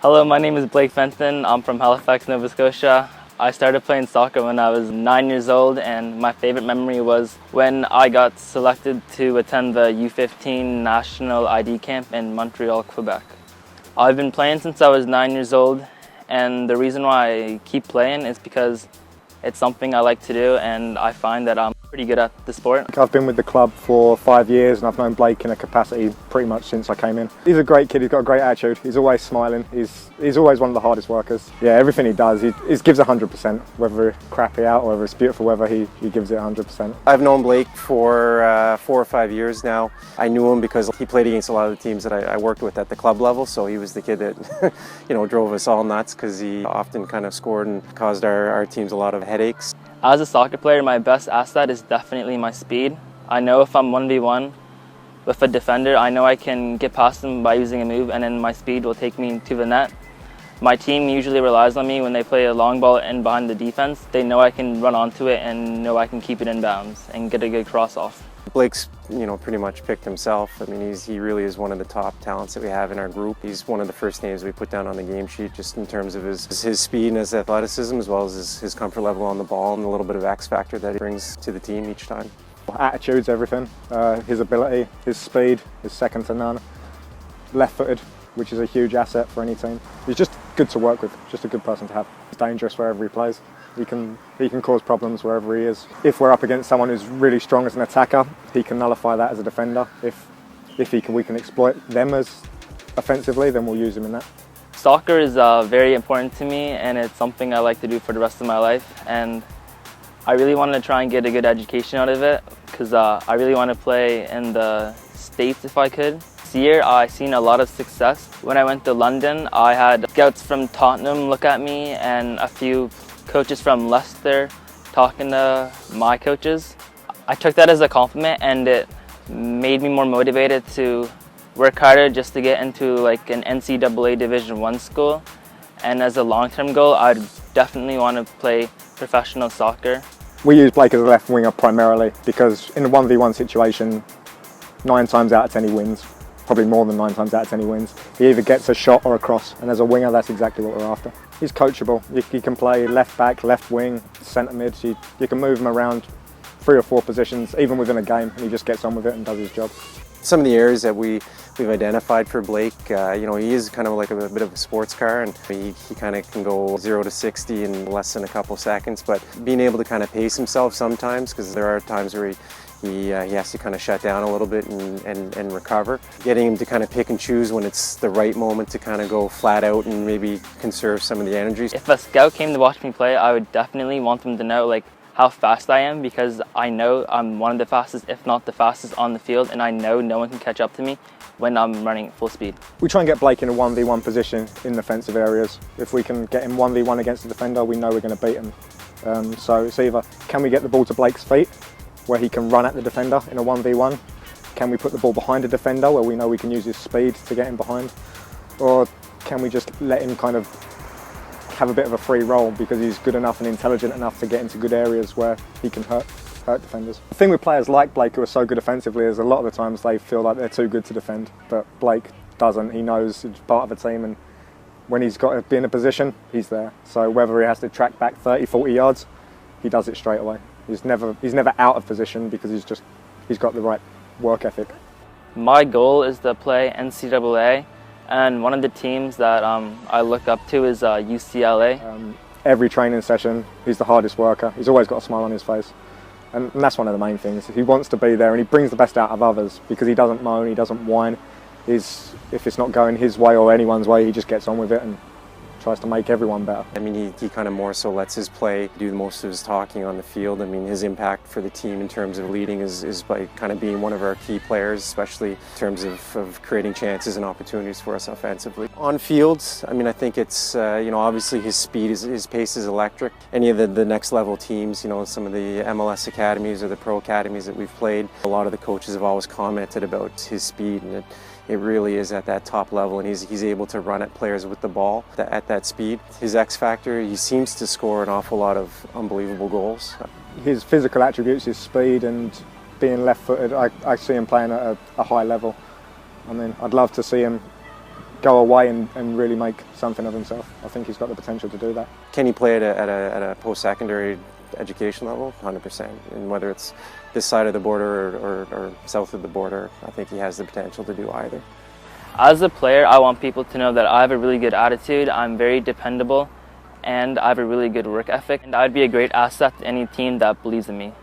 Hello, my name is Blake Fenton. I'm from Halifax, Nova Scotia. I started playing soccer when I was 9 years old, and my favorite memory was when I got selected to attend the U15 National ID Camp in Montreal, Quebec. I've been playing since I was 9 years old, and the reason why I keep playing is because it's something I like to do, and I find that I'm pretty good at the sport. I've been with the club for 5 years and I've known Blake in a capacity pretty much since I came in. He's a great kid, he's got a great attitude, he's always smiling, he's always one of the hardest workers. Yeah, everything he does, he gives 100%, whether crappy out or whether it's beautiful weather, he gives it 100%. I've known Blake for 4 or 5 years now. I knew him because he played against a lot of the teams that I worked with at the club level, so he was the kid that drove us all nuts because he often kind of scored and caused our teams a lot of headaches. As a soccer player, my best asset is definitely my speed. I know if I'm 1v1 with a defender, I know I can get past them by using a move, and then my speed will take me to the net. My team usually relies on me when they play a long ball in behind the defense. They know I can run onto it and know I can keep it in bounds and get a good cross off. Blake's, pretty much picked himself. I mean, he really is one of the top talents that we have in our group. He's one of the first names we put down on the game sheet just in terms of his speed and his athleticism, as well as his comfort level on the ball and the little bit of X factor that he brings to the team each time. Attitude's everything. His ability, his speed is second to none. Left-footed, which is a huge asset for any team. He's just good to work with, just a good person to have. He's dangerous wherever he plays. He can cause problems wherever he is. If we're up against someone who's really strong as an attacker, he can nullify that as a defender. If we can exploit them as offensively, then we'll use him in that. Soccer is very important to me, and it's something I like to do for the rest of my life. And I really want to try and get a good education out of it because I really want to play in the States if I could. This year I've seen a lot of success. When I went to London, I had scouts from Tottenham look at me and a few coaches from Leicester talking to my coaches. I took that as a compliment, and it made me more motivated to work harder just to get into like an NCAA Division I school. And as a long-term goal, I'd definitely want to play professional soccer. We use Blake as a left winger primarily because in a 1v1 situation, 9 times out of 10 he wins. Probably more than 9 times out of 10 he wins. He either gets a shot or a cross, and as a winger that's exactly what we're after. He's coachable. You can play left back, left wing, centre mid. You can move him around 3 or 4 positions, even within a game, and he just gets on with it and does his job. Some of the areas that we've identified for Blake, he is kind of like a bit of a sports car, and he kind of can go 0 to 60 in less than a couple seconds, but being able to kind of pace himself sometimes, because there are times where he has to kind of shut down a little bit and recover. Getting him to kind of pick and choose when it's the right moment to kind of go flat out and maybe conserve some of the energy. If a scout came to watch me play, I would definitely want them to know how fast I am, because I know I'm one of the fastest, if not the fastest on the field, and I know no one can catch up to me when I'm running at full speed. We try and get Blake in a 1v1 position in defensive areas. If we can get him 1v1 against the defender, we know we're going to beat him. So it's either, can we get the ball to Blake's feet, where he can run at the defender in a 1v1? Can we put the ball behind the defender where we know we can use his speed to get him behind? Or can we just let him kind of have a bit of a free role because he's good enough and intelligent enough to get into good areas where he can hurt defenders? The thing with players like Blake who are so good offensively is a lot of the times they feel like they're too good to defend, but Blake doesn't. He knows he's part of a team, and when he's got to be in a position, he's there. So whether he has to track back 30, 40 yards, he does it straight away. He's never out of position because he's got the right work ethic. My goal is to play NCAA, and one of the teams that I look up to is UCLA. Every training session, he's the hardest worker. He's always got a smile on his face, and that's one of the main things. He wants to be there, and he brings the best out of others because he doesn't moan, he doesn't whine. If it's not going his way or anyone's way, he just gets on with it and tries to make everyone better. I mean, he kind of more so lets his play do most of his talking on the field. I mean, his impact for the team in terms of leading is by kind of being one of our key players, especially in terms of creating chances and opportunities for us offensively. On fields, I mean, I think it's, obviously his speed, his pace is electric. Any of the next level teams, some of the MLS academies or the pro academies that we've played, a lot of the coaches have always commented about his speed, and it really is at that top level, and he's able to run at players with the ball at that speed. His X factor, he seems to score an awful lot of unbelievable goals. His physical attributes, his speed and being left-footed, I see him playing at a high level. I mean, I'd love to see him go away and really make something of himself. I think he's got the potential to do that. Can he play at a post-secondary education level? 100%. And whether it's this side of the border or south of the border, I think he has the potential to do either. As a player, I want people to know that I have a really good attitude, I'm very dependable, and I have a really good work ethic, and I'd be a great asset to any team that believes in me.